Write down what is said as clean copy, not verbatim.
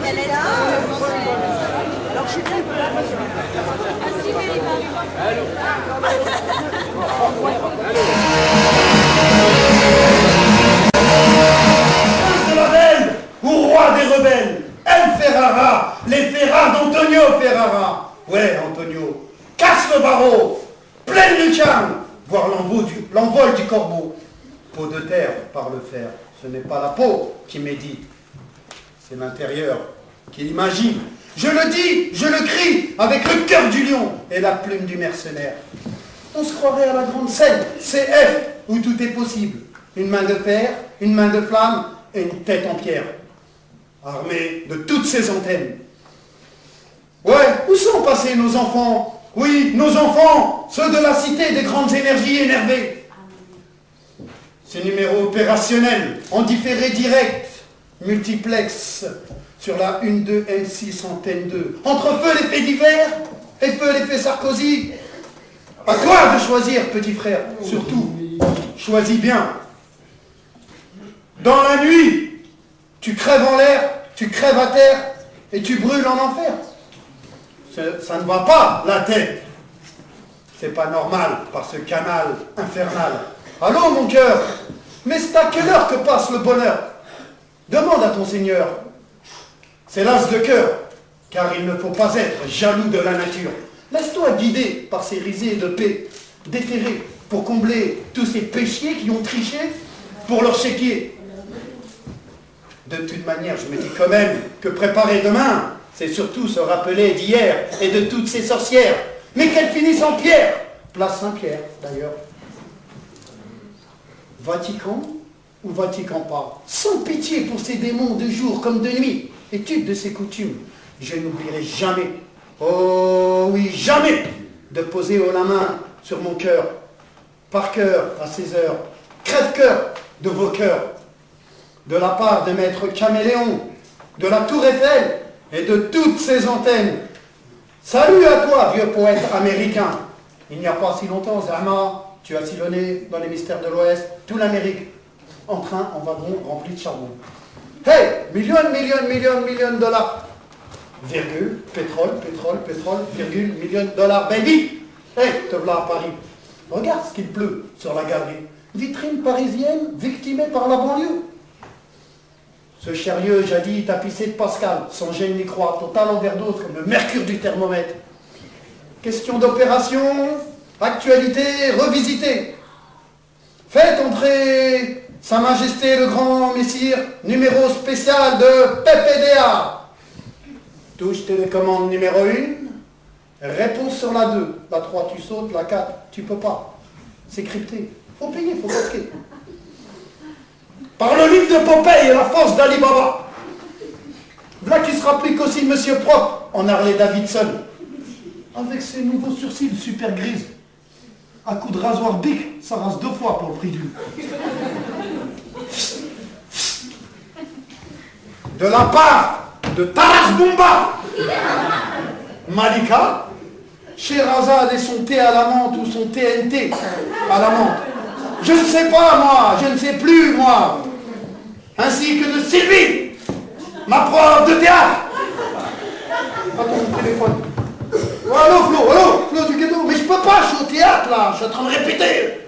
Elle est là. Alors je suis bien. De la belle, au roi des rebelles, El Ferrara, les Ferrars d'Antonio Ferrara. Ouais, Antonio, casse le barreau, pleine lucarne, voir l'envol du corbeau. Peau de terre par le fer, ce n'est pas la peau qui médite, c'est l'intérieur qui l'imagine. Je le dis, je le crie, avec le cœur du lion et la plume du mercenaire. On se croirait à la grande scène, CF, où tout est possible. Une main de fer, une main de flamme et une tête en pierre. Armée de toutes ces antennes. Ouais, où sont passés nos enfants? Oui, nos enfants, ceux de la cité des grandes énergies énervées. Ces numéros opérationnels, en différé direct, multiplex, sur la 1-2 M6 antenne 2. Entre feu les faits divers et feu les faits Sarkozy. À toi de choisir, petit frère. Surtout, choisis bien. Dans la nuit, tu crèves en l'air, tu crèves à terre et tu brûles en enfer. Ça ne va pas, la tête. C'est pas normal par ce canal infernal. Allô, mon cœur, mais c'est à quelle heure que passe le bonheur? Demande à ton Seigneur. C'est l'as de cœur, car il ne faut pas être jaloux de la nature. Laisse-toi guider par ces risées de paix, déterrés, pour combler tous ces péchiers qui ont triché pour leur chéquier. De toute manière, je me dis quand même que préparer demain, c'est surtout se rappeler d'hier et de toutes ces sorcières, mais qu'elles finissent en pierre. Place Saint-Pierre, d'ailleurs. Vatican ou Vatican pas? Sans pitié pour ces démons de jour comme de nuit. Étude de ces coutumes. Je n'oublierai jamais, oh oui, jamais, de poser haut la main sur mon cœur, par cœur, à 16 heures, crève-cœur de vos cœurs, de la part de maître Caméléon, de la Tour Eiffel et de toutes ces antennes. Salut à toi, vieux poète américain. Il n'y a pas si longtemps, Zama, tu as sillonné dans les mystères de l'Ouest, toute l'Amérique, en train, en wagon rempli de charbon. Hey, millions de dollars. Virgule, pétrole, virgule, millions de dollars, baby. Hey, te voilà à Paris. Regarde ce qu'il pleut sur la galerie. Vitrine parisienne victimée par la banlieue. Ce chariot jadis tapissé de Pascal, sans gêne ni croix, total overdose comme le mercure du thermomètre. Question d'opération, actualité revisitée. Faites entrer Sa Majesté le Grand Messire, numéro spécial de PPDA. Touche télécommande numéro 1, réponse sur la 2. La 3, tu sautes, la 4, tu peux pas. C'est crypté. Faut payer, faut casquer. Par le livre de Popeye et la force d'Ali Baba. Voilà qui se rapplique aussi Monsieur Propre en Harley Davidson. Avec ses nouveaux sourcils super grises. À coup de rasoir bic, ça rase 2 fois pour le prix d'une. De la part de Taras Bomba, Malika, Sherazade et son thé à la menthe ou son TNT à la menthe. Je ne sais pas, moi, je ne sais plus, moi. Ainsi que de Sylvie, ma prof de théâtre. Attends, mon téléphone. Oh, allô, Flo du ghetto. Mais je peux pas, je suis au théâtre, là. Je suis en train de répéter.